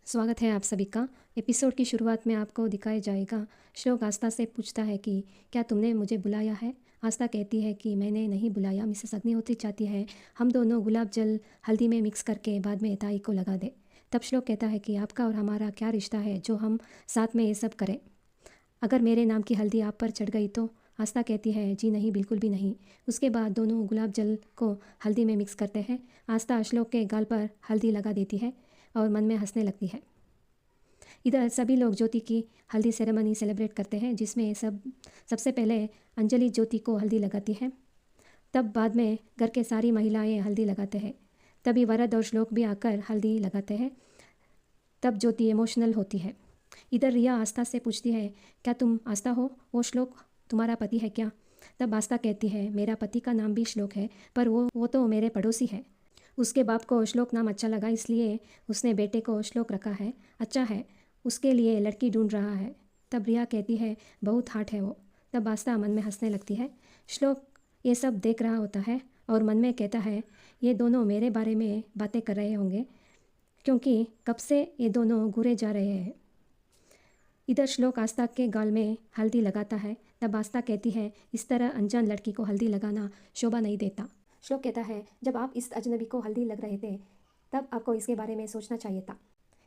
स्वागत है आप सभी का। एपिसोड की शुरुआत में आपको दिखाया जाएगा। श्लोक आस्था से पूछता है कि क्या तुमने मुझे बुलाया है। आस्था कहती है कि मैंने नहीं बुलाया। मिसेस अग्निहोत्री चाहती है हम दोनों गुलाब जल हल्दी में मिक्स करके बाद में ताई को लगा दे। तब श्लोक कहता है कि आपका और हमारा क्या रिश्ता है जो हम साथ में ये सब करें। अगर मेरे नाम की हल्दी आप पर चढ़ गई तो। आस्था कहती है जी नहीं, बिल्कुल भी नहीं। उसके बाद दोनों गुलाब जल को हल्दी में मिक्स करते हैं। आस्था श्लोक के गाल पर हल्दी लगा देती है और मन में हंसने लगती है। इधर सभी लोग ज्योति की हल्दी सेरेमनी सेलिब्रेट करते हैं, जिसमें सबसे पहले अंजलि ज्योति को हल्दी लगाती है। तब बाद में घर के सारी महिलाएं हल्दी लगाते हैं। तभी वरद और श्लोक भी आकर हल्दी लगाते हैं। तब ज्योति इमोशनल होती है। इधर रिया आस्था से पूछती है क्या तुम आस्था हो, वो श्लोक तुम्हारा पति है क्या। तब आस्था कहती है मेरा पति का नाम भी श्लोक है, पर वो तो मेरे पड़ोसी है। उसके बाप को श्लोक नाम अच्छा लगा, इसलिए उसने बेटे को श्लोक रखा है। अच्छा है, उसके लिए लड़की ढूंढ रहा है। तब रिया कहती है बहुत हाट है वो। तब आस्था मन में हंसने लगती है। श्लोक ये सब देख रहा होता है और मन में कहता है ये दोनों मेरे बारे में बातें कर रहे होंगे, क्योंकि कब से ये दोनों घूरे जा रहे हैं। इधर श्लोक आस्था के गाल में हल्दी लगाता है। तब आस्था कहती है इस तरह अनजान लड़की को हल्दी लगाना शोभा नहीं देता। श्लोक कहता है जब आप इस अजनबी को हल्दी लग रहे थे तब आपको इसके बारे में सोचना चाहिए था।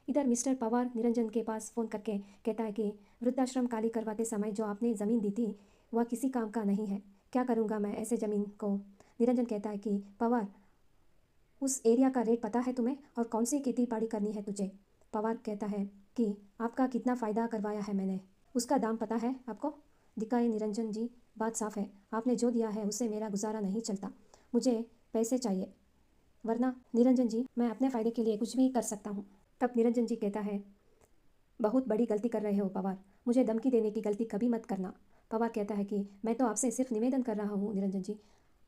इधर मिस्टर पवार निरंजन के पास फ़ोन करके कहता है कि वृद्धाश्रम खाली करवाते समय जो आपने ज़मीन दी थी वह किसी काम का नहीं है। क्या करूँगा मैं ऐसे ज़मीन को। निरंजन कहता है कि पवार, उस एरिया का रेट पता है तुम्हें और कौन सी खेती बाड़ी करनी है तुझे। पवार कहता है कि आपका कितना फ़ायदा करवाया है मैंने, उसका दाम पता है आपको। दिखाए निरंजन जी, बात साफ है, आपने जो दिया है उससे मेरा गुजारा नहीं चलता। मुझे पैसे चाहिए, वरना निरंजन जी मैं अपने फ़ायदे के लिए कुछ भी कर सकता हूँ। तब निरंजन जी कहता है बहुत बड़ी गलती कर रहे हो पवार, मुझे धमकी देने की गलती कभी मत करना। पवार कहता है कि मैं तो आपसे सिर्फ निवेदन कर रहा हूँ निरंजन जी,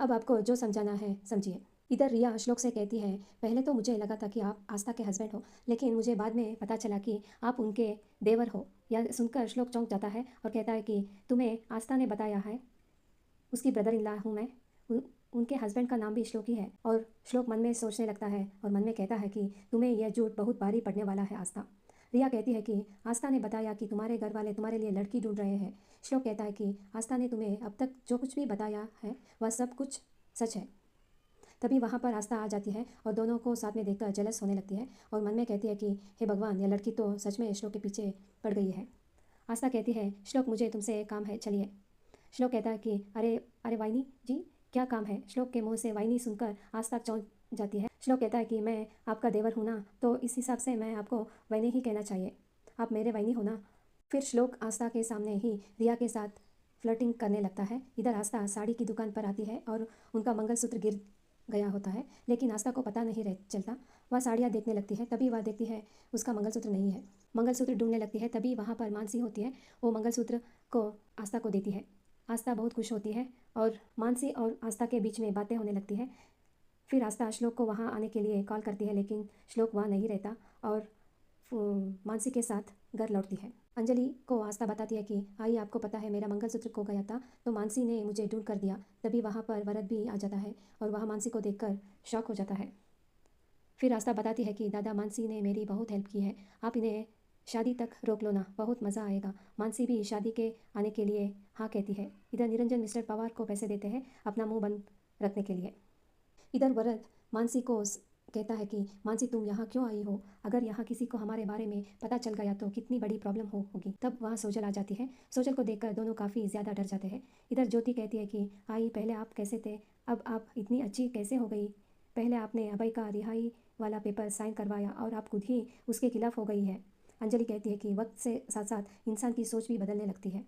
अब आपको जो समझाना है समझिए। इधर रिया श्लोक से कहती है पहले तो मुझे लगा था कि आप आस्था के हस्बैंड हो, लेकिन मुझे बाद में पता चला कि आप उनके देवर हो। यह सुनकर श्लोक चौंक जाता है और कहता है कि तुम्हें आस्था ने बताया है, उसकी ब्रदर इन लॉ हूँ मैं। उनके हस्बैंड का नाम भी श्लोक ही है। और श्लोक मन में सोचने लगता है और मन में कहता है कि तुम्हें यह झूठ बहुत भारी पड़ने वाला है आस्था। रिया कहती है कि आस्था ने बताया कि तुम्हारे घर वाले तुम्हारे लिए लड़की ढूंढ रहे हैं। श्लोक कहता है कि आस्था ने तुम्हें अब तक जो कुछ भी बताया है वह सब कुछ सच है। तभी वहाँ पर आस्था आ जाती है और दोनों को साथ में देखकर जेलस होने लगती है और मन में कहती है कि हे भगवान, यह लड़की तो सच में श्लोक के पीछे पड़ गई है। आस्था कहती है श्लोक मुझे तुमसे काम है, चलिए। श्लोक कहता है कि अरे अरे वाइनी जी, क्या काम है। श्लोक के मुंह से वाइनी सुनकर आस्था चौंक जाती है। श्लोक कहता है कि मैं आपका देवर हूँ ना, तो इस हिसाब से मैं आपको वाइनी ही कहना चाहिए, आप मेरे वाइनी हो ना। फिर श्लोक आस्था के सामने ही रिया के साथ फ्लर्टिंग करने लगता है। इधर आस्था साड़ी की दुकान पर आती है और उनका मंगलसूत्र गिर गया होता है, लेकिन आस्था को पता नहीं चलता। वह साड़ियाँ देखने लगती है, तभी वह देखती है उसका मंगलसूत्र नहीं है। मंगलसूत्र ढूंढने लगती है, तभी वहाँ पर मानसी होती है। वो मंगलसूत्र को आस्था को देती है। आस्था बहुत खुश होती है और मानसी और आस्था के बीच में बातें होने लगती है। फिर आस्था श्लोक को वहाँ आने के लिए कॉल करती है, लेकिन श्लोक वहाँ नहीं रहता और मानसी के साथ घर लौटती है। अंजलि को आस्था बताती है कि आई आपको पता है मेरा मंगलसूत्र खो गया था, तो मानसी ने मुझे ढूंढ कर दिया। तभी वहाँ पर वरद भी आ जाता है और वह मानसी को देखकर शॉक हो जाता है। फिर आस्था बताती है कि दादा, मानसी ने मेरी बहुत हेल्प की है, आप इन्हें शादी तक रोक लो ना, बहुत मज़ा आएगा। मानसी भी शादी के आने के लिए हाँ कहती है। इधर निरंजन मिस्टर पवार को पैसे देते हैं अपना मुंह बंद रखने के लिए। इधर वरद मानसी को कहता है कि मानसी तुम यहाँ क्यों आई हो, अगर यहाँ किसी को हमारे बारे में पता चल गया तो कितनी बड़ी प्रॉब्लम होगी। तब वहाँ सोजल आ जाती है। सोजल को देखकर दोनों काफ़ी ज़्यादा डर जाते हैं। इधर ज्योति कहती है कि आई पहले आप कैसे थे, अब आप इतनी अच्छी कैसे हो गई। पहले आपने अभय का रिहाई वाला पेपर साइन करवाया और आप खुद ही उसके खिलाफ हो गई है। अंजलि कहती है कि वक्त से साथ साथ इंसान की सोच भी बदलने लगती है।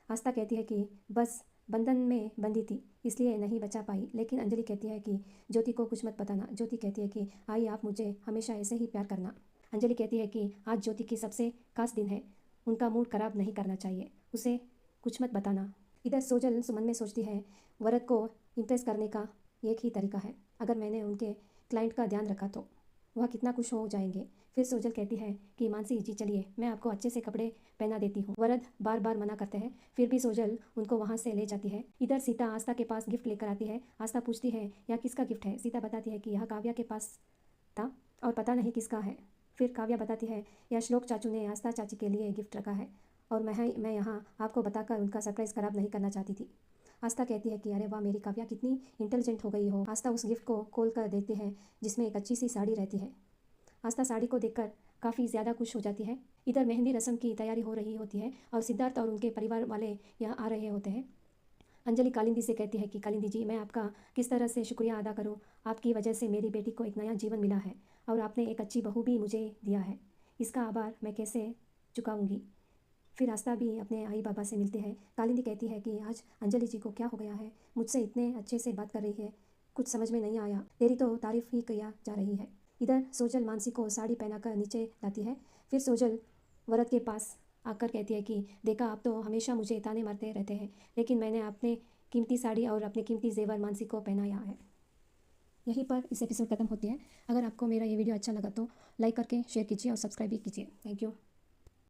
आस्था कहती है कि बस बंधन में बंधी थी इसलिए नहीं बचा पाई, लेकिन अंजलि कहती है कि ज्योति को कुछ मत बताना। ज्योति कहती है कि आई आप मुझे हमेशा ऐसे ही प्यार करना। अंजलि कहती है कि आज ज्योति की सबसे खास दिन है, उनका मूड खराब नहीं करना चाहिए, उसे कुछ मत बताना। इधर सोजल सुमन में सोचती है वरद को इम्प्रेस करने का एक ही तरीका है, अगर मैंने उनके क्लाइंट का ध्यान रखा तो वह कितना खुश हो जाएंगे। फिर सोजल कहती है कि मानसी जी चलिए, मैं आपको अच्छे से कपड़े पहना देती हूँ। वरद बार बार मना करते हैं, फिर भी सोजल उनको वहाँ से ले जाती है। इधर सीता आस्था के पास गिफ्ट लेकर आती है। आस्था पूछती है यह किसका गिफ्ट है। सीता बताती है कि यह काव्या के पास था और पता नहीं किसका है। फिर काव्या बताती है, यह श्लोक चाचू ने आस्था चाची के लिए गिफ्ट रखा है और मैं यहाँ आपको बताकर उनका सरप्राइज़ खराब नहीं करना चाहती थी। आस्था कहती है कि अरे वाह, मेरी काव्या कितनी इंटेलिजेंट हो गई हो। आस्था उस गिफ्ट को खोल कर देखते हैं जिसमें एक अच्छी सी साड़ी रहती है। आस्था साड़ी को देखकर काफ़ी ज़्यादा खुश हो जाती है। इधर मेहंदी रस्म की तैयारी हो रही होती है और सिद्धार्थ और उनके परिवार वाले यहाँ आ रहे होते हैं। अंजलि कालिंदी से कहती है कि कालिंदी जी, मैं आपका किस तरह से शुक्रिया अदा करूं। आपकी वजह से मेरी बेटी को एक नया जीवन मिला है और आपने एक अच्छी बहू भी मुझे दिया है। इसका आभार मैं कैसे चुकाऊंगी। फिर आस्था भी अपने आई बाबा से मिलते हैं। कालिंदी कहती है कि आज अंजलि जी को क्या हो गया है, मुझसे इतने अच्छे से बात कर रही है, कुछ समझ में नहीं आया, तेरी तो तारीफ ही किया जा रही है। इधर सोजल मानसी को साड़ी पहनाकर नीचे लाती है। फिर सोजल वरद के पास आकर कहती है कि देखा, आप तो हमेशा मुझे ताने मारते रहते हैं, लेकिन मैंने अपने कीमती साड़ी और अपने कीमती जेवर मानसी को पहनाया है। यहीं पर इस एपिसोड खत्म होती है। अगर आपको मेरा ये वीडियो अच्छा लगा तो लाइक करके शेयर कीजिए और सब्सक्राइब भी कीजिए। Thank you.